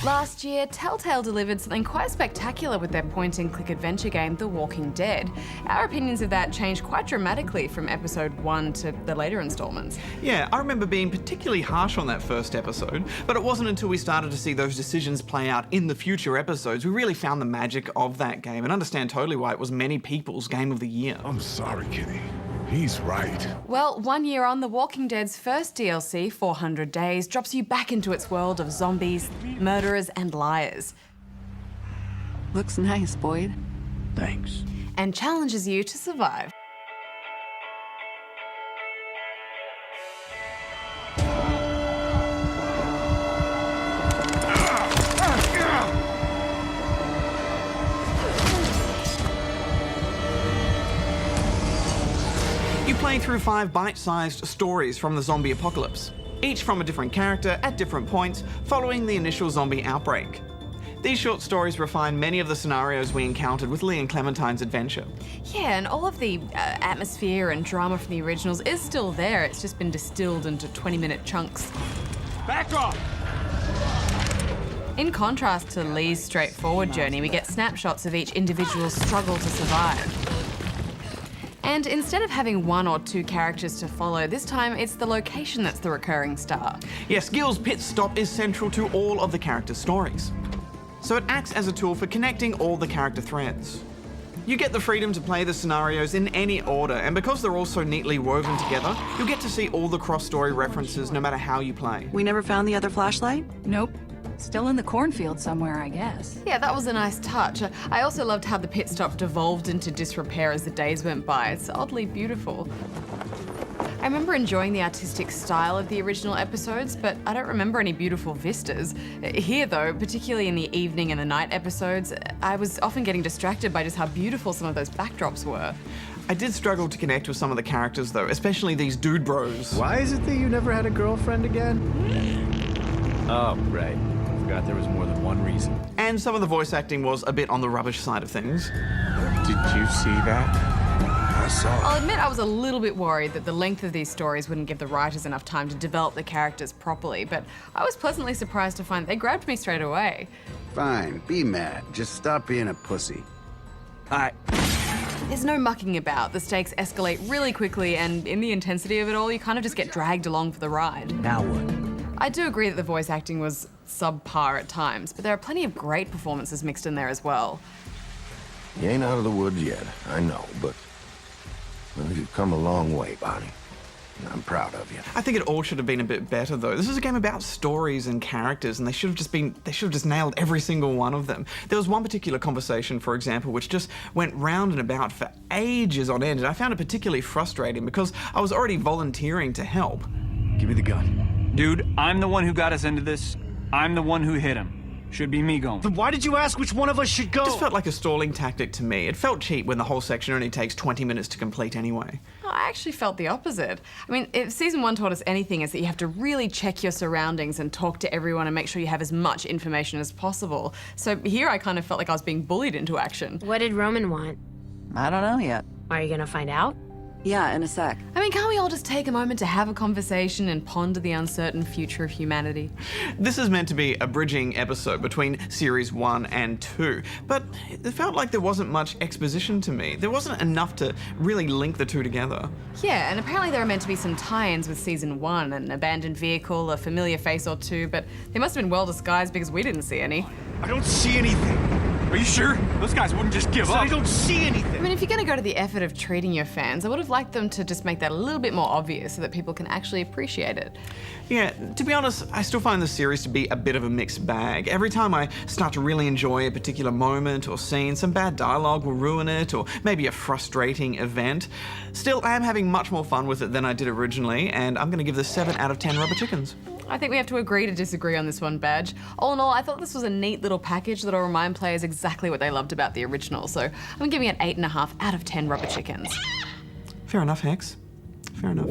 Last year, Telltale delivered something quite spectacular with their point-and-click adventure game, The Walking Dead. Our opinions of that changed quite dramatically from episode 1 to the later installments. Yeah, I remember being particularly harsh on that first episode, but it wasn't until we started to see those decisions play out in the future episodes we really found the magic of that game and understand totally why it was many people's game of the year. I'm sorry, Kitty. He's right. Well, 1 year on, The Walking Dead's first DLC, 400 Days, drops you back into its world of zombies, murderers, and liars. Looks nice, Boyd. Thanks. And challenges you to survive. You play through 5 bite-sized stories from the zombie apocalypse, each from a different character at different points following the initial zombie outbreak. These short stories refine many of the scenarios we encountered with Lee and Clementine's adventure. Yeah, and all of the atmosphere and drama from the originals is still there. It's just been distilled into 20-minute chunks. Back off! In contrast to Lee's straightforward journey, we get snapshots of each individual's struggle to survive. And instead of having 1 or 2 characters to follow, this time it's the location that's the recurring star. Yes, Gil's pit stop is central to all of the characters' stories. So it acts as a tool for connecting all the character threads. You get the freedom to play the scenarios in any order, and because they're all so neatly woven together, you'll get to see all the cross-story references no matter how you play. We never found the other flashlight? Nope. Still in the cornfield somewhere, I guess. Yeah, that was a nice touch. I also loved how the pit stop devolved into disrepair as the days went by. It's oddly beautiful. I remember enjoying the artistic style of the original episodes, but I don't remember any beautiful vistas. Here though, particularly in the evening and the night episodes, I was often getting distracted by just how beautiful some of those backdrops were. I did struggle to connect with some of the characters though, especially these dude bros. Why is it that you never had a girlfriend again? Oh, right. Forgot there was more than one reason. And some of the voice acting was a bit on the rubbish side of things. Did you see that? I saw it. I'll admit I was a little bit worried that the length of these stories wouldn't give the writers enough time to develop the characters properly, but I was pleasantly surprised to find they grabbed me straight away. Fine, be mad. Just stop being a pussy. There's no mucking about. The stakes escalate really quickly, and in the intensity of it all, you kind of just get dragged along for the ride. Now what? I do agree that the voice acting was subpar at times, but there are plenty of great performances mixed in there as well. You ain't out of the woods yet, I know, but well, you've come a long way, Bonnie. And I'm proud of you. I think it all should have been a bit better though. This is a game about stories and characters, and they should have just nailed every single one of them. There was one particular conversation, for example, which just went round and about for ages on end, and I found it particularly frustrating because I was already volunteering to help. Give me the gun. Dude, I'm the one who got us into this. I'm the one who hit him. Should be me going. Then why did you ask which one of us should go? It just felt like a stalling tactic to me. It felt cheap when the whole section only takes 20 minutes to complete anyway. I actually felt the opposite. I mean, if season 1 taught us anything, it's that you have to really check your surroundings and talk to everyone and make sure you have as much information as possible. So here I kind of felt like I was being bullied into action. What did Roman want? I don't know yet. Are you gonna find out? Yeah, in a sec. I mean, can't we all just take a moment to have a conversation and ponder the uncertain future of humanity? This is meant to be a bridging episode between series 1 and 2, but it felt like there wasn't much exposition to me. There wasn't enough to really link the two together. Yeah, and apparently there are meant to be some tie-ins with season 1, an abandoned vehicle, a familiar face or two, but they must have been well disguised because we didn't see any. I don't see anything. Are you sure? Those guys wouldn't just give up. I don't see anything. I mean, if you're going to go to the effort of treating your fans, I would have liked them to just make that a little bit more obvious so that people can actually appreciate it. Yeah, to be honest, I still find the series to be a bit of a mixed bag. Every time I start to really enjoy a particular moment or scene, some bad dialogue will ruin it, or maybe a frustrating event. Still, I am having much more fun with it than I did originally, and I'm going to give this 7 out of 10 rubber chickens. I think we have to agree to disagree on this one, Badge. All in all, I thought this was a neat little package that'll remind players exactly what they loved about the original, so I'm giving it 8.5 out of 10 rubber chickens. Fair enough, Hex. Fair enough.